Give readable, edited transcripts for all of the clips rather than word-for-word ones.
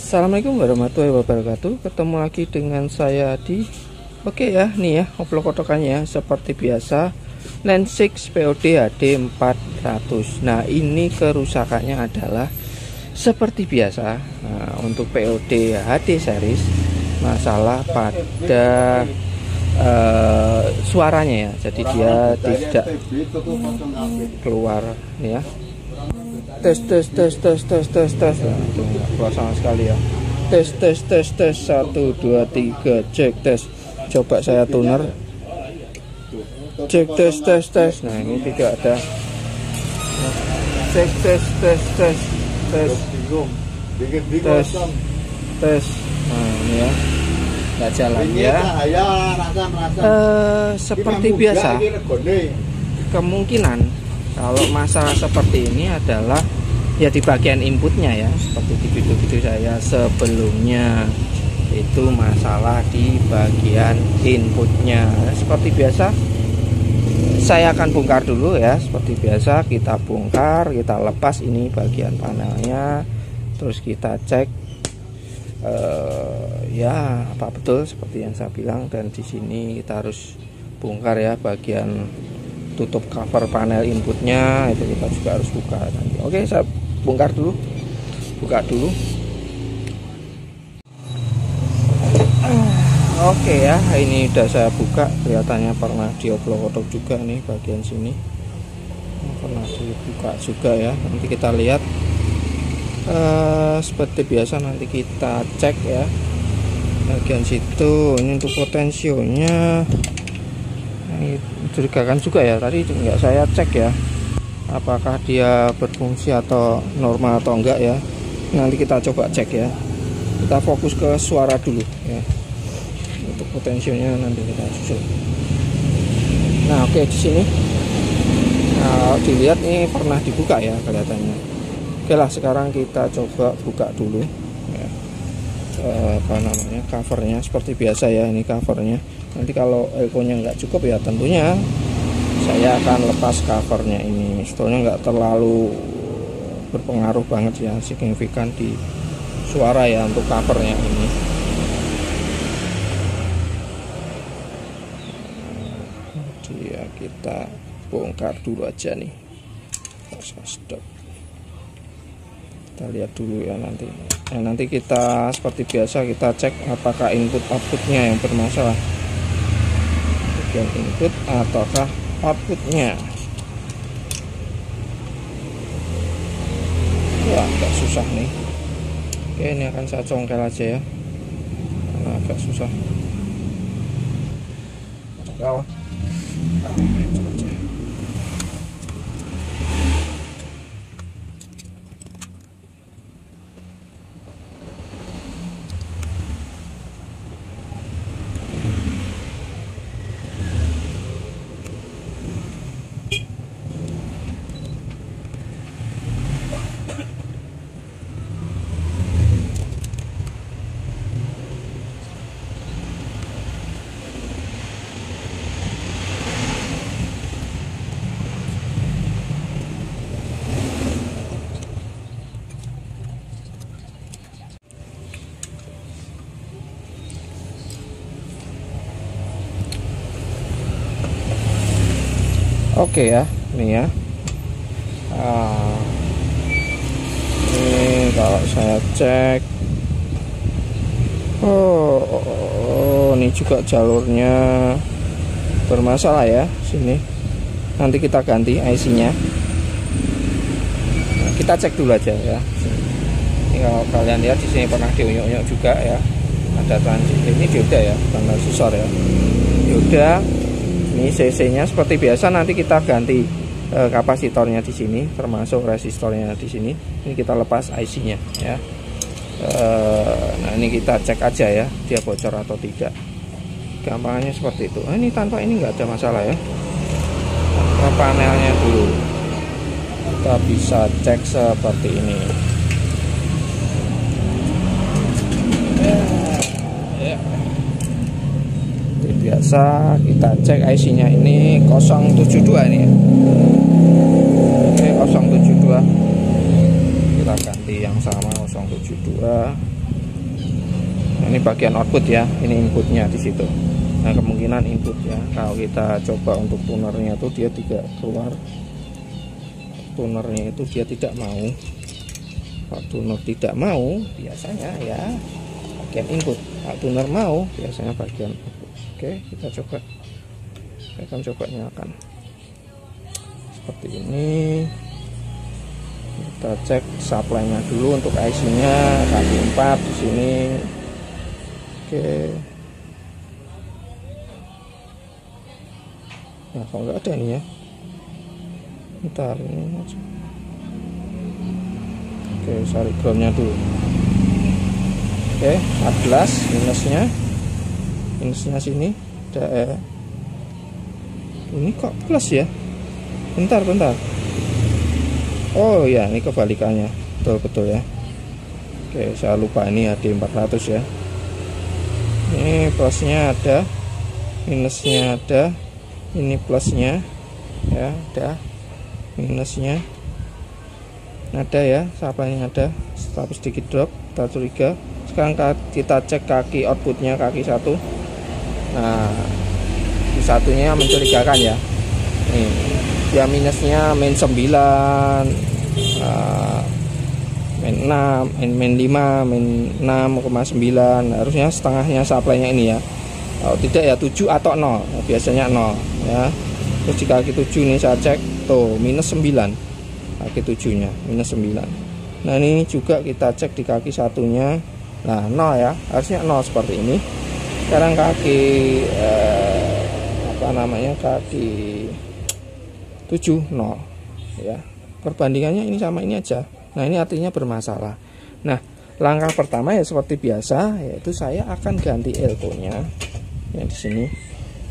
Assalamualaikum warahmatullahi wabarakatuh. Ketemu lagi dengan saya di Oke ya, nih ya oplok kotokannya seperti biasa Lens 6 POD HD 400. Nah, ini kerusakannya adalah seperti biasa. Nah, untuk POD HD series masalah pada suaranya ya. Jadi dia tidak keluar nih ya. Tes nah, itu nggak keluar sama sekali ya. Tes 1 2 3 cek tes. Coba saya tuner, cek tes. Nah, ini tidak ada. Cek tes. Nah, ini ya nggak jalan ya. Seperti biasa, kemungkinan kalau masalah seperti ini adalah ya di bagian inputnya ya, seperti di video-video saya sebelumnya itu masalah di bagian inputnya. Seperti biasa saya akan bongkar dulu ya. Seperti biasa kita bongkar, kita lepas ini bagian panelnya, terus kita cek ya apa betul seperti yang saya bilang. Dan di sini kita harus bongkar ya bagian tutup cover panel inputnya, itu kita juga harus buka nanti. Oke, saya bongkar dulu, buka dulu. Oke ya, ini udah saya buka. Kelihatannya pernah dioplok-oplok juga nih bagian sini, pernah dibuka juga ya. Nanti kita lihat seperti biasa, nanti kita cek ya bagian situ. Ini untuk potensionya mencurigakan juga ya, tadi nggak saya cek ya apakah dia berfungsi atau normal atau enggak ya. Nanti kita coba cek ya. Kita fokus ke suara dulu ya. Untuk potensinya nanti kita susul. Nah, oke, di sini nah, dilihat ini pernah dibuka ya kelihatannya. Oke lah, sekarang kita coba buka dulu ya. Apa namanya, covernya seperti biasa ya. Ini covernya. Nanti kalau echonya nggak cukup ya tentunya saya akan lepas covernya ini. Sebetulnya nggak terlalu berpengaruh banget ya, signifikan di suara ya untuk covernya ini. Dia kita bongkar dulu aja nih. Stop. Kita lihat dulu ya nanti. Nah, nanti kita seperti biasa kita cek apakah input outputnya yang bermasalah. Bagian input ataukah outputnya. Ya agak susah nih. Oke, ini akan saya congkel aja ya, karena agak susah. Bawah. Oke ya, ini ya. Ini kalau saya cek, ini juga jalurnya bermasalah ya sini. Nanti kita ganti IC-nya. Nah, kita cek dulu aja ya. Ini kalau kalian lihat di sini pernah diunyuk-unyuk juga ya. Ada transit, ini dioda ya, bukan transistor ya. Dioda. Ini CC-nya seperti biasa, nanti kita ganti kapasitornya di sini, termasuk resistornya di sini. Ini kita lepas IC-nya ya. Nah, ini kita cek aja ya, dia bocor atau tidak. Gampangannya seperti itu. Nah, ini tanpa ini nggak ada masalah ya. Ke panelnya dulu, kita bisa cek seperti ini. Biasa kita cek IC-nya ini 072 ini ya. Oke, 072. Kita ganti yang sama 072. Ini bagian output ya, ini inputnya di situ. Nah, kemungkinan input ya. Kalau kita coba untuk tunernya itu dia tidak keluar. Tunernya itu dia tidak mau. Kalau tuner tidak mau, biasanya ya bagian input. Kalau tuner mau, biasanya bagian output. Oke, kita coba. Saya akan coba nyalakan. Seperti ini. Kita cek supply-nya dulu untuk IC-nya kaki 4 di sini. Oke. Nah, kalau nggak ada nih ya. Bentar ini aja. Oke, cari groundnya dulu. Oke, 14 minusnya sini ada. Ini kok plus ya? Bentar. Oh ya, ini kebalikannya. Betul ya. Oke, saya lupa ini HD 400 ya. Ini plusnya ada, minusnya ada, ini plusnya ya, ada, minusnya ada ya, supply-nya ada, tapi sedikit drop, kita curiga. Sekarang kita cek kaki outputnya, kaki 1. Nah, di satunya mencurigakan ya. Nih, dia minusnya min 9, min 6, min 5, min 6,9. Harusnya setengahnya supply-nya ini ya. Kalau tidak ya 7 atau 0. Nah, biasanya 0 ya. Terus di kaki 7 ini saya cek tuh minus 9. Kaki 7-nya minus 9. Nah, ini juga kita cek di kaki satunya. Nah, 0 ya. Harusnya 0 seperti ini. Sekarang kaki kaki 7 0 ya. Perbandingannya ini sama ini aja. Nah, ini artinya bermasalah. Nah, langkah pertama ya seperti biasa, yaitu saya akan ganti elko-nya yang di sini.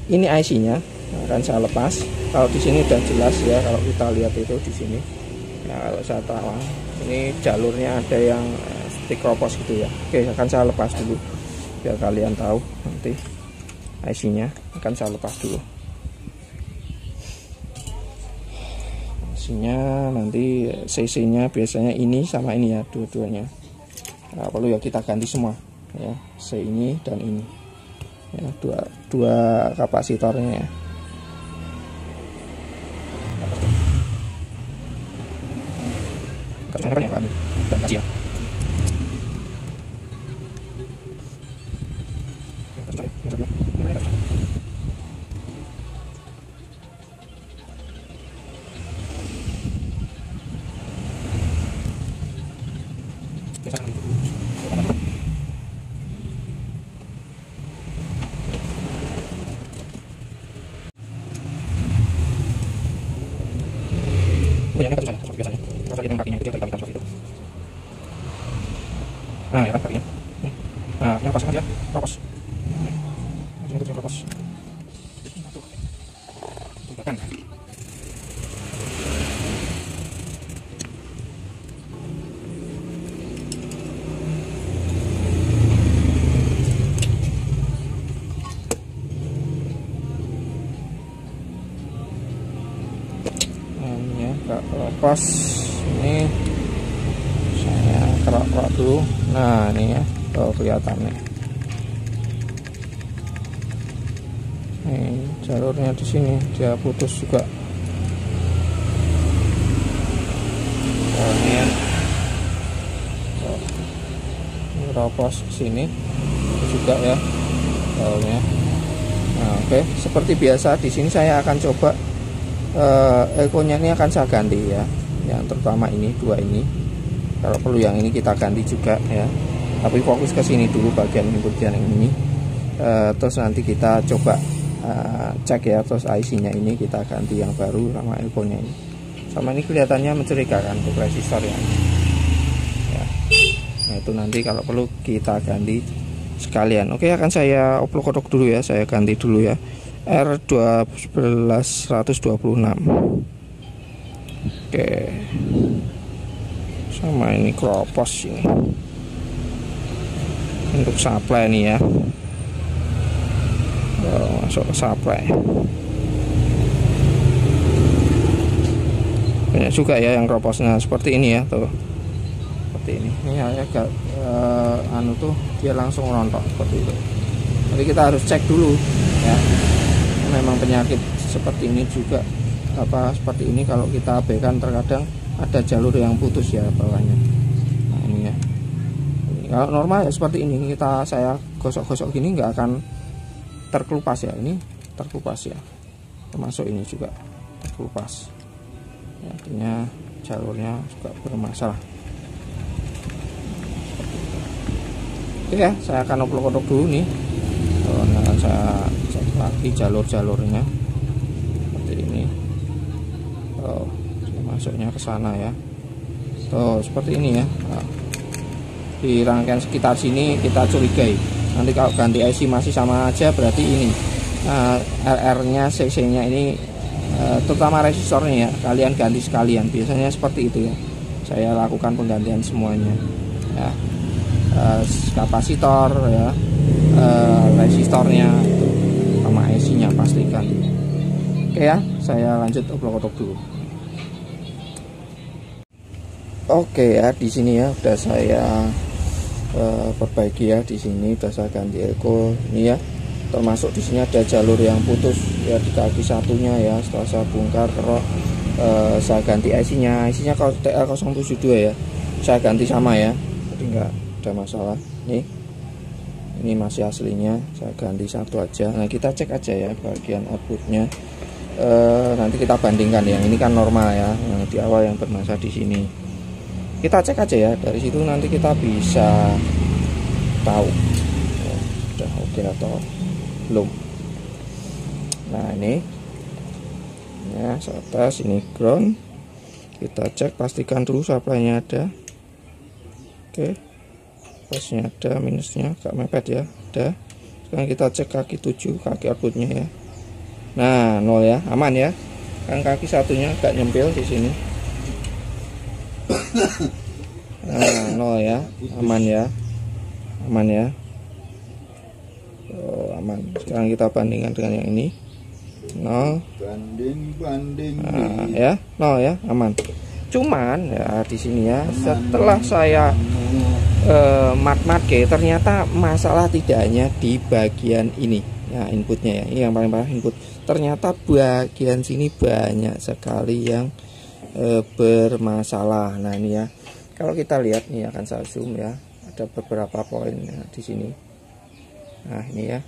Ini IC-nya akan saya lepas. Kalau di sini udah jelas ya, kalau kita lihat itu di sini. Nah, kalau saya tahu ini jalurnya ada yang seperti kropos gitu ya. Oke, akan saya lepas dulu biar kalian tahu. Nanti IC-nya akan saya lepas dulu. IC-nya nanti CC-nya biasanya ini sama ini ya, dua-duanya. Nah, perlu ya kita ganti semua ya, C ini dan ini ya, dua kapasitornya ya. Ya. Seperti biasanya, kita kakinya itu kita itu. Nah, ya kan kakinya. Nah, yang pas aja, propos. Ini tuh propos. Bukan. Lepas ini saya kerak-kerak dulu. Nah, ini ya, kalau kelihatan nih. Nih, jalurnya di sini dia putus juga. Oh, ini ya. Oh, ini ropos ke sini juga ya jalurnya. Nah, oke, seperti biasa di sini saya akan coba elko-nya ini akan saya ganti ya, yang terutama ini dua ini. Kalau perlu yang ini kita ganti juga ya, tapi fokus ke sini dulu bagian input yang ini. Terus nanti kita coba cek ya, terus IC-nya ini kita ganti yang baru sama elko-nya ini. Sama ini kelihatannya mencurigakan untuk resistor ya. Nah, itu nanti kalau perlu kita ganti sekalian. Oke, akan saya oplok-oplok dulu ya, saya ganti dulu ya. R12126. Oke, sama ini kropos ini untuk supply nih ya. Masuk ke supply banyak juga ya yang kroposnya seperti ini ya tuh, seperti ini agak anu tuh dia langsung rontok seperti itu. Jadi kita harus cek dulu ya, memang penyakit seperti ini juga seperti ini kalau kita abaikan terkadang ada jalur yang putus ya bawahnya. Nah ini ya, kalau normal ya seperti ini, saya gosok-gosok gini nggak akan terkelupas ya, ini terkelupas ya, termasuk ini juga terkelupas ya, artinya jalurnya juga bermasalah. Oke ya, saya akan oplok-oplok dulu nih. Nah, saya cek lagi jalur-jalurnya seperti ini. Masuknya ke sana ya. Seperti ini ya. Nah, di rangkaian sekitar sini kita curigai. Nanti kalau ganti IC masih sama aja, berarti ini RR-nya, CC-nya ini terutama resistornya ya, kalian ganti sekalian. Biasanya seperti itu ya. Saya lakukan penggantian semuanya. Ya. Kapasitor ya, resistornya sama IC-nya pasti ganti. Oke ya, saya lanjut oplok-oplok dulu. Oke ya, di sini ya udah saya perbaiki ya, di sini udah saya ganti elko ini ya, termasuk di sini ada jalur yang putus ya di kaki satunya ya. Setelah saya bongkar kerok, saya ganti IC-nya kalau TL072 ya, saya ganti sama ya, jadi enggak ada masalah. Ini masih aslinya, saya ganti satu aja. Nah kita cek aja ya bagian outputnya, nanti kita bandingkan. Yang ini kan normal ya, yang di awal yang bermasalah di sini. Kita cek aja ya, dari situ nanti kita bisa tahu ya, udah oke atau belum. Nah ini ya, saya tes ini ground, kita cek pastikan dulu supply-nya ada. Oke, plusnya ada, minusnya agak mepet ya, ada. Sekarang kita cek kaki 7, kaki outputnya ya. Nah 0 ya, aman ya, kan kaki satunya agak nyempil di sini. Nah 0 ya, aman ya, aman ya. Aman. Sekarang kita bandingkan dengan yang ini 0. Nah, ya 0 ya, aman. Cuman ya di sini ya, setelah saya mat-mat ternyata masalah tidak hanya di bagian ini ya, inputnya ya, ini yang paling parah input. Ternyata bagian sini banyak sekali yang bermasalah. Nah ini ya, kalau kita lihat nih akan saya zoom ya, ada beberapa poin ya, di sini. Nah ini ya,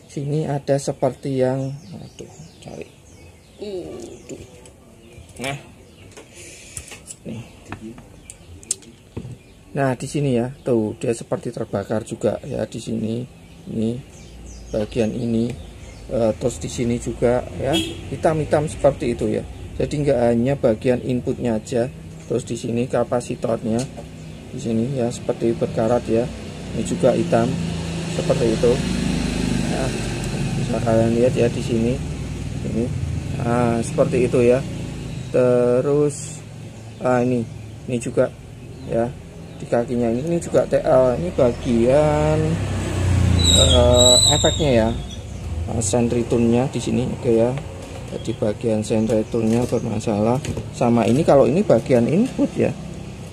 sini ada seperti yang, aduh cari, nah nih. Nah di sini ya, tuh dia seperti terbakar juga ya di sini. Ini bagian ini, terus di sini juga ya, hitam-hitam seperti itu ya. Jadi nggak hanya bagian inputnya aja, terus di sini kapasitornya, di sini ya seperti berkarat ya. Ini juga hitam seperti itu. Ya, bisa kalian lihat ya di sini. Ini, nah seperti itu ya. Terus ini juga ya. Di kakinya ini juga TL, ini bagian efeknya ya, sentry tune-nya di sini. Oke ya, jadi bagian sentry tune-nya bermasalah. Sama ini, kalau ini bagian input ya,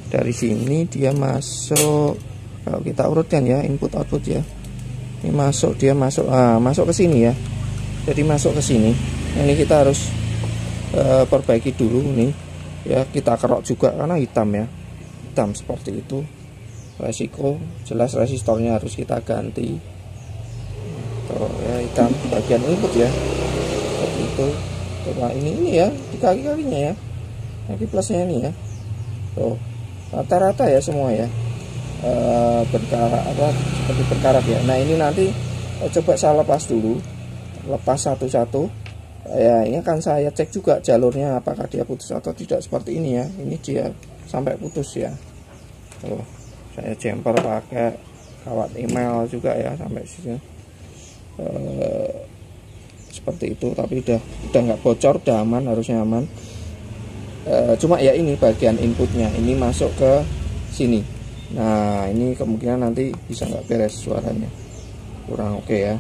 dari sini dia masuk, kalau kita urutkan ya input output ya, ini masuk, dia masuk masuk ke sini ya, jadi masuk ke sini. Ini kita harus perbaiki dulu nih ya, kita kerok juga karena hitam ya, hitam seperti itu. Resiko jelas, resistornya harus kita ganti. Tuh ya, hitam bagian input ya, seperti itu. Coba ini ya di kaki-kakinya ya, kaki plusnya ini ya. Tuh rata-rata ya semua ya, berkarat seperti berkarat ya. Nah ini nanti coba saya lepas dulu, lepas satu-satu ya. Ini akan saya cek juga jalurnya apakah dia putus atau tidak, seperti ini ya. Ini dia sampai putus ya. Tuh saya jumper pakai kawat email juga ya sampai sini. Seperti itu, tapi udah nggak bocor, udah aman, harusnya aman. Cuma ya ini bagian inputnya ini masuk ke sini. Nah ini kemungkinan nanti bisa nggak beres, suaranya kurang oke ya.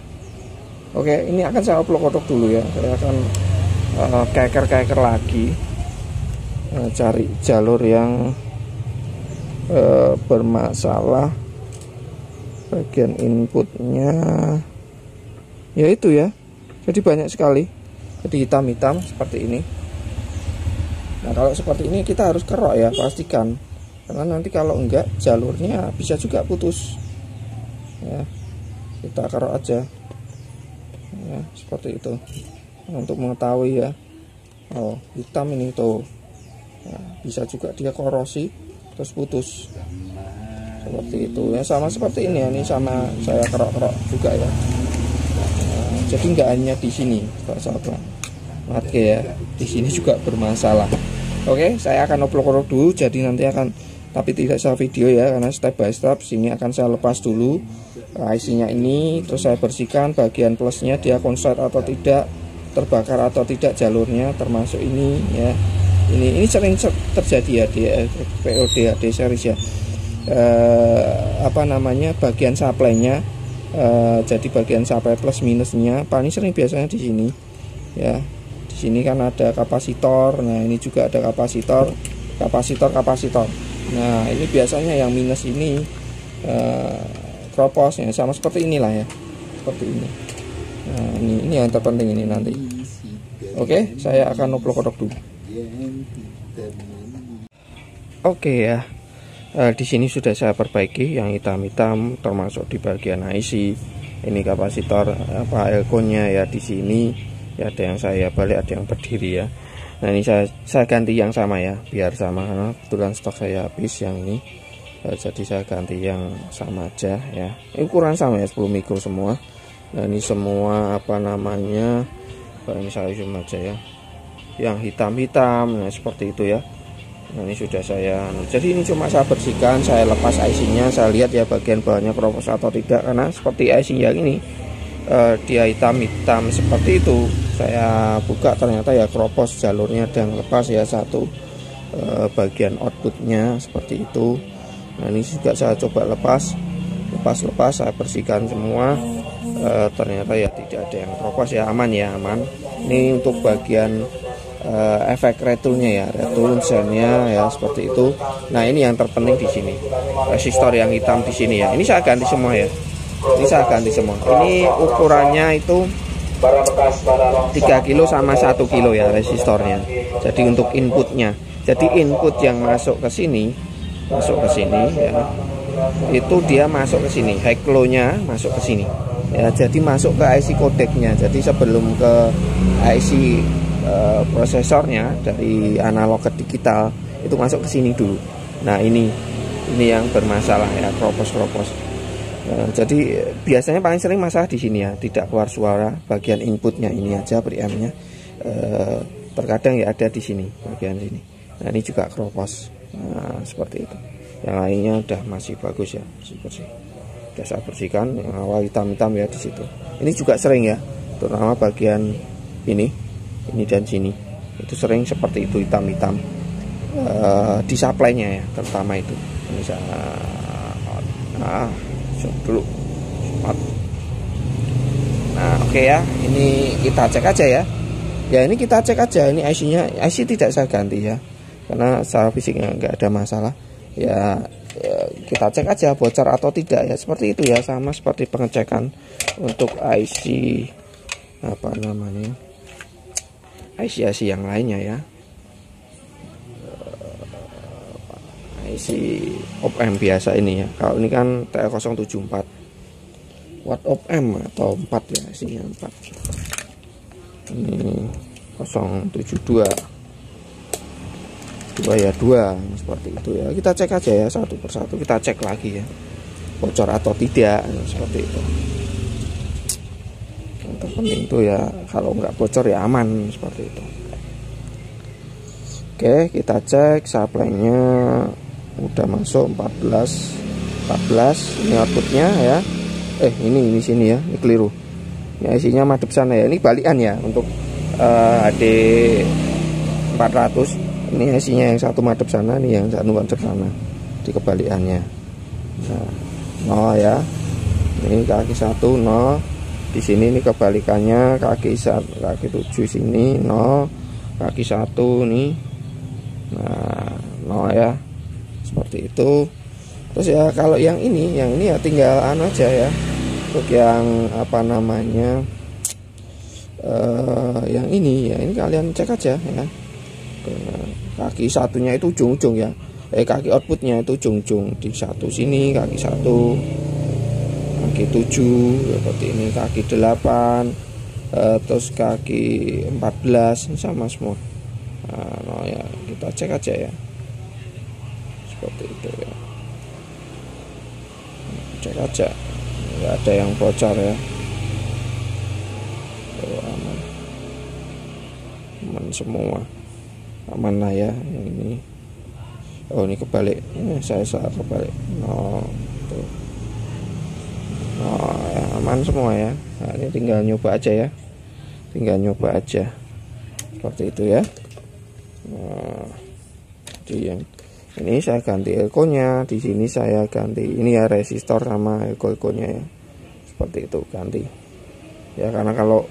Oke, ini akan saya oplok-oplok dulu ya. Saya akan keker lagi, cari jalur yang bermasalah bagian inputnya, ya itu ya. Jadi banyak sekali, jadi hitam-hitam seperti ini. Nah kalau seperti ini kita harus kerok ya, pastikan, karena nanti kalau enggak jalurnya bisa juga putus ya. Kita kerok aja ya, seperti itu untuk mengetahui ya. Oh hitam ini tuh ya, bisa juga dia korosi terus putus seperti itu ya, sama seperti ini ya. Ini sama saya kerok-kerok juga ya. Nah, jadi nggak hanya di sini sahabat, oke ya, di sini juga bermasalah. Oke, saya akan oplok-oplok dulu, jadi nanti akan, tapi tidak saya video ya, karena step by step. Sini akan saya lepas dulu IC-nya ini, terus saya bersihkan bagian plusnya, dia konslet atau tidak, terbakar atau tidak jalurnya, termasuk ini ya. Ini sering terjadi ya di POD HD series ya. Apa namanya, bagian supply-nya, jadi bagian supply plus minusnya paling sering biasanya di sini ya. Di sini kan ada kapasitor, nah ini juga ada kapasitor. Nah ini biasanya yang minus ini kroposnya sama seperti inilah ya, seperti ini. Nah ini yang terpenting ini nanti. Oke, saya akan oplok-oplok dulu. Oke ya, di sini sudah saya perbaiki yang hitam-hitam, termasuk di bagian IC. Ini kapasitor apa elko-nya ya di sini. Ya ada yang saya balik, ada yang berdiri ya. Nah ini saya ganti yang sama ya, biar sama, karena kebetulan stok saya habis yang ini. Jadi saya ganti yang sama aja ya. Ini ukuran sama ya, 10 mikro semua. Nah ini semua apa namanya, ini saya zoom aja ya, yang hitam-hitam, nah seperti itu ya. Nah ini sudah saya, jadi ini cuma saya bersihkan, saya lepas IC-nya, saya lihat ya bagian bawahnya kropos atau tidak, karena seperti IC yang ini dia hitam-hitam seperti itu. Saya buka ternyata ya kropos, jalurnya ada yang lepas ya, satu bagian outputnya seperti itu. Nah ini juga saya coba lepas, saya bersihkan semua. Ternyata ya tidak ada yang kropos ya, aman ya, aman. Ini untuk bagian efek retulnya ya, retul sennya ya, seperti itu. Nah ini yang terpenting di sini, resistor yang hitam di sini ya. Ini saya ganti semua ya. Ini saya ganti semua. Ini ukurannya itu 3 kilo sama 1 kilo ya resistornya. Jadi untuk inputnya, jadi input yang masuk ke sini ya, itu dia masuk ke sini, high flow-nya masuk ke sini ya. Jadi masuk ke IC codecnya. Jadi sebelum ke IC prosesornya, dari analog ke digital itu masuk ke sini dulu. Nah ini yang bermasalah ya, kropos. Jadi biasanya paling sering masalah di sini ya, tidak keluar suara bagian inputnya ini aja, preamp-nya. Terkadang ya ada di sini, bagian sini. Nah ini juga kropos. Nah seperti itu. Yang lainnya udah masih bagus ya, masih bersih. Udah saya bersihkan. Yang awal hitam-hitam ya di situ. Ini juga sering ya, terutama bagian ini dan sini. Itu sering seperti itu, hitam-hitam. Di supply-nya ya, terutama itu. Misalnya, dulu. Nah oke ya, ini kita cek aja ya. Ya ini kita cek aja, ini IC tidak saya ganti ya, karena secara fisiknya nggak ada masalah ya. Kita cek aja bocor atau tidak ya, seperti itu ya. Sama seperti pengecekan untuk IC apa namanya, IC yang lainnya ya. IC op amp biasa ini ya. Kalau ini kan TL074 watt op amp atau 4 ya, isinya 4. Ini 072 ya 2 seperti itu ya. Kita cek aja ya satu persatu, kita cek lagi ya bocor atau tidak seperti itu. Yang terpenting itu ya, kalau nggak bocor ya aman seperti itu. Oke, kita cek supply-nya udah masuk 14. Ini outputnya ya. Ini sini ya, ini keliru. Ini IC-nya madep sana ya. Ini balikan ya untuk HD 400. Ini IC-nya yang satu madep sana, ini yang satu madep sana. Di kebalikannya. Nah, 0 ya. Ini kaki 1 0. Di sini ini kebalikannya, kaki 7 sini 0, kaki 1 nih. Nah, 0 ya. Seperti seperti itu. Terus ya kalau yang ini ya tinggal anu aja ya, untuk yang apa namanya yang ini ya, ini kalian cek aja ya, kaki satunya itu ujung-ujung ya, kaki outputnya itu ujung-ujung di satu sini, kaki 1, kaki 7 seperti ini, kaki 8, terus kaki 14 sama semua. Nah ya kita cek aja ya, seperti itu ya, cek aja nggak ada yang bocor ya. Aman, aman semua, aman lah ya yang ini. Oh ini kebalik, ini saya salah kebalik. Tuh. Ya, aman semua ya. Nah, ini tinggal nyoba aja ya, tinggal nyoba aja seperti itu ya. Jadi yang ini saya ganti elko-nya, di sini saya ganti ini ya, resistor sama elko-nya ya, seperti itu ganti ya, karena kalau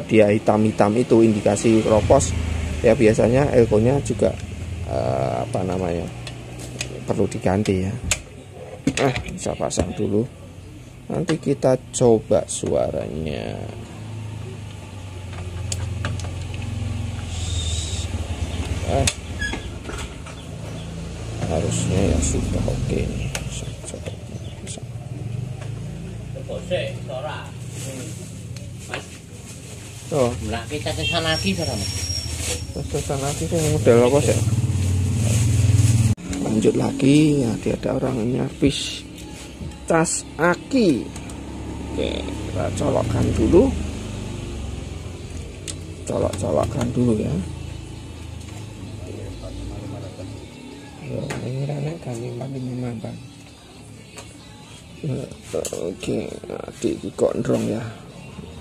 dia hitam-hitam itu indikasi keropos ya, biasanya elko-nya juga apa namanya perlu diganti ya. Bisa pasang dulu, nanti kita coba suaranya. Harusnya ya sudah oke nih. Oh, kita tesan lagi sekarang. Tesan lagi sih model apa sih? Lanjut lagi ya, dia ada orang nyervis cas aki. Oke, kita colokkan dulu. Colok-colokkan dulu ya. Ini rana kami memang bang. Oke, adik di gondrong ya.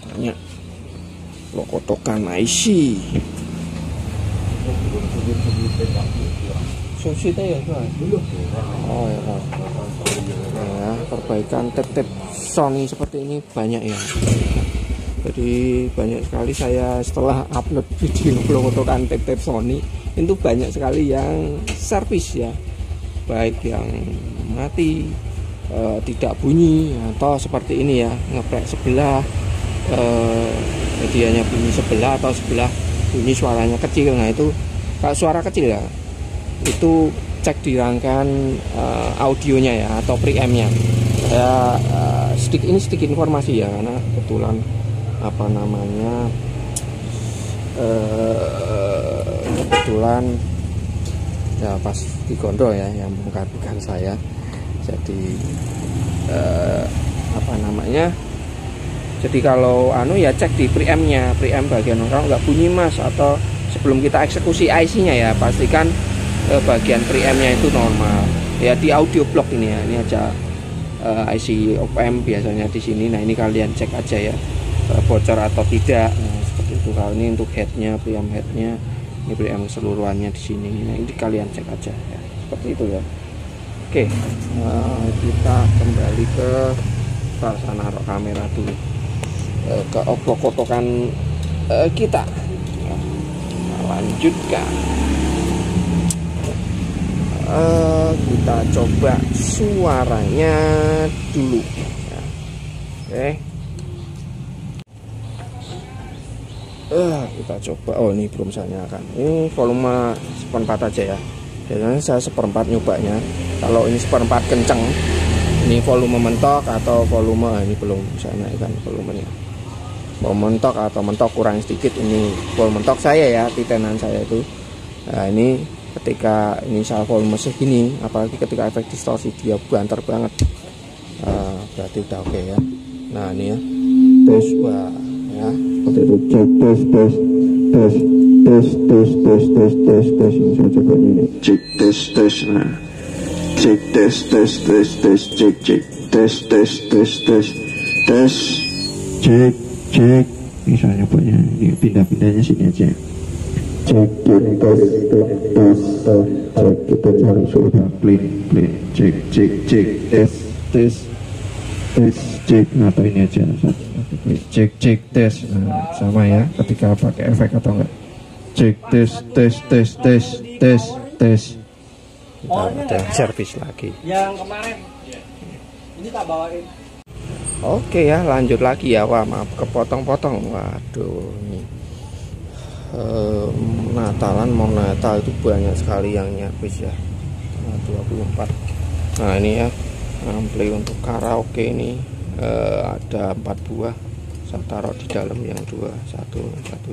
Tanya lo kotokan IC. Susite ya kan? Oh ya. Ya, perbaikan tap-tap Sony seperti ini banyak ya. Jadi banyak sekali saya setelah upload video lo kotokan tap-tap Sony, itu banyak sekali yang servis ya, baik yang mati, tidak bunyi, atau seperti ini ya, ngeprek sebelah, jadi hanya bunyi sebelah atau sebelah bunyi suaranya kecil. Nah itu kalau suara kecil ya, itu cek di rangkaian audionya ya, atau preampnya. Saya sedikit informasi ya, karena kebetulan apa namanya kebetulan ya pas digondol ya yang bukan saya, jadi apa namanya, jadi kalau ya cek di preampnya, preamp bagian kalau nggak bunyi mas, atau sebelum kita eksekusi IC-nya ya pastikan bagian preampnya itu normal ya. Di audio block ini ya, ini aja IC op-amp biasanya di sini. Nah ini kalian cek aja ya, bocor atau tidak. Nah, seperti itu. Kalau ini untuk headnya, preamp headnya, ini preamp keseluruhannya di sini. Nah ini kalian cek aja ya, seperti itu ya. Oke, kita kembali ke sana, kamera dulu, ke oblok kotokan kita. Lanjutkan, kita coba suaranya dulu ya. Oke, kita coba. Oh ini belum saya nyalakan, ini volume 1/4 aja ya, biasanya saya 1/4 nyobanya. Kalau ini 1/4 kenceng, ini volume mentok atau volume ini belum saya naikkan volumenya. Volume mentok atau mentok kurang sedikit, ini volume mentok saya ya, titenan saya itu. Nah ini ketika ini saya volume segini, apalagi ketika efek distorsi dia banter banget, berarti udah oke ya. Nah ini ya, tes wah ya, seperti itu. Cek tes ini saya coba ini. Cek tes nah, cek tes cek cek. Misalnya punya ini, pindah-pindahnya sini aja. Cek tes kita cari sudah clean cek tes cek. Nah atau ini aja cek tes. Nah, sama ya ketika pakai efek atau enggak. Cek tes Ada servis lagi. Yang kemarin. Ini tak bawain. Oke ya, lanjut lagi ya. Wah, maaf kepotong-potong. Waduh, ini Natalan mau Natal itu banyak sekali yang nyervis ya. 24. Nah ini ya, ampli untuk karaoke ini ada 4 buah. Saya taruh di dalam yang 2, satu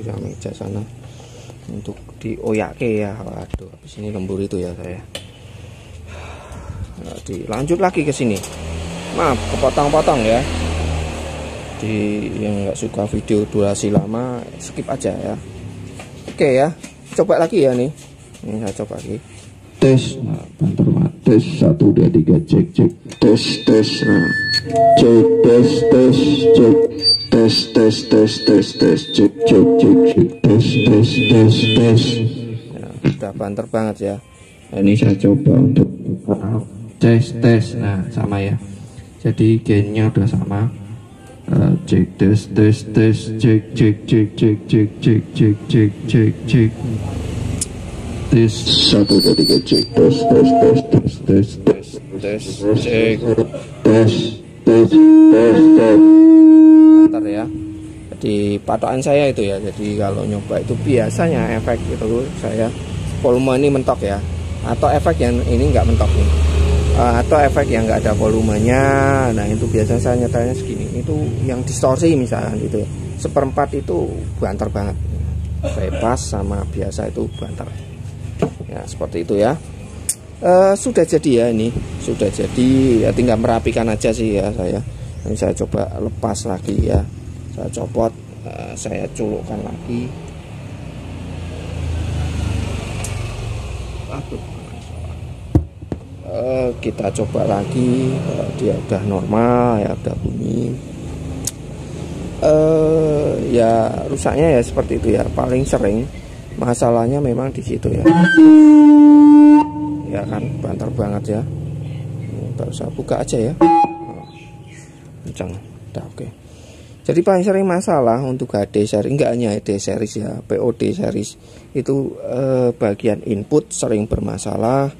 yang meja sana untuk dioyake ya. Waduh, habis ini lembur itu ya saya. Nah, dilanjut lagi ke sini. Maaf kepotong-potong ya. Di yang nggak suka video durasi lama skip aja ya. Oke ya, coba lagi ya nih. Ini saya coba lagi. Tes, nah, tes 1 2 3 cek tes nah. Cek tes cek tes cek tes. Nah, udah banter banget ya. Nah, ini saya coba untuk tes. Nah, sama ya. Jadi gainnya udah sama. Cek tes cek tes 1 2 3 cek tes cek tes. Bentar ya. Jadi patokan saya itu ya. Jadi kalau nyoba itu biasanya efek itu saya volume ini mentok ya. Atau efek yang ini nggak mentok nih. Atau efek yang nggak ada volumenya. Nah itu biasanya saya nyatanya segini. Itu yang distorsi misalkan gitu ya. 1/4 itu banter banget. Bypass sama biasa itu banter. Ya seperti itu ya. Sudah jadi ya, ini sudah jadi ya, tinggal merapikan aja sih ya saya. Ini saya coba lepas lagi ya. Saya copot, saya culukkan lagi. Kita coba lagi. Dia udah normal ya, udah bunyi. Ya rusaknya ya seperti itu ya. Paling sering masalahnya memang di situ ya. Ya kan, banter banget ya. Baru saya buka aja ya. Kencang, udah oke. Jadi paling sering masalah untuk HD series, enggak hanya HD series ya, POD series itu bagian input sering bermasalah,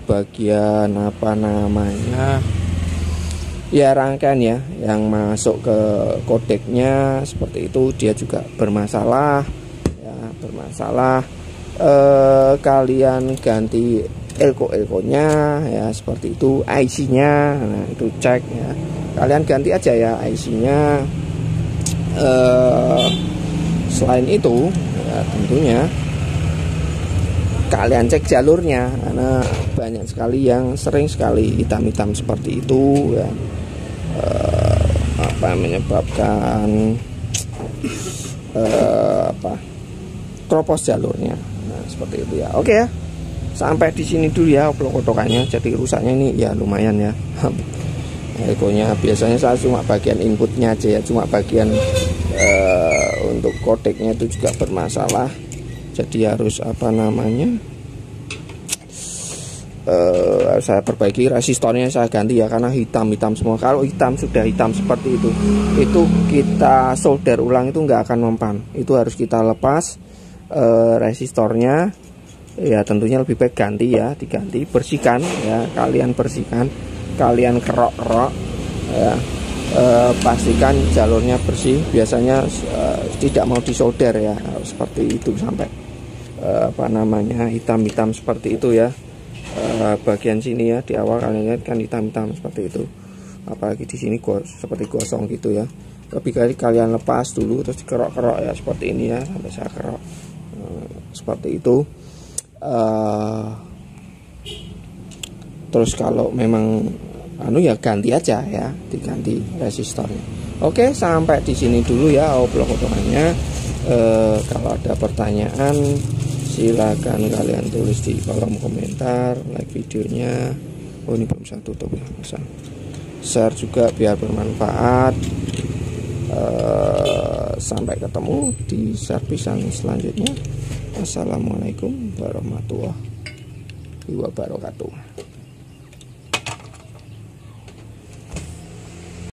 bagian apa namanya ya rangkaian ya yang masuk ke kodeknya seperti itu dia juga bermasalah ya, bermasalah. Kalian ganti elko-elkonya ya seperti itu, IC-nya, nah itu cek ya. Kalian ganti aja ya IC-nya. Selain itu ya, tentunya kalian cek jalurnya karena banyak sekali yang sering sekali hitam-hitam seperti itu ya. Apa menyebabkan kropos jalurnya. Nah, seperti itu ya. Oke ya. Sampai di sini dulu ya kotokannya. Jadi rusaknya ini ya lumayan ya. Ekonya biasanya saya cuma bagian inputnya aja ya, cuma bagian untuk kodeknya itu juga bermasalah. Jadi harus apa namanya? Saya perbaiki resistornya, saya ganti ya karena hitam-hitam semua. Kalau hitam sudah hitam seperti itu kita solder ulang itu nggak akan mempan. Itu harus kita lepas resistornya ya, tentunya lebih baik ganti ya, diganti, bersihkan ya, kalian bersihkan, kalian kerok-kerok ya, pastikan jalurnya bersih. Biasanya tidak mau disolder ya, seperti itu sampai apa namanya hitam-hitam seperti itu ya. Bagian sini ya di awal kalian lihat kan hitam-hitam seperti itu, apalagi di sini seperti gosong gitu ya. Lebih kali kalian lepas dulu terus dikerok-kerok ya seperti ini ya, sampai saya kerok seperti itu. Terus kalau memang ya ganti aja ya, diganti resistornya. Oke, sampai di sini dulu ya obrol potongannya. Kalau ada pertanyaan silakan kalian tulis di kolom komentar, like videonya. Oh ini belum saya tutup ya, share juga biar bermanfaat. Sampai ketemu di servisan selanjutnya. Assalamualaikum warahmatullahi wabarakatuh.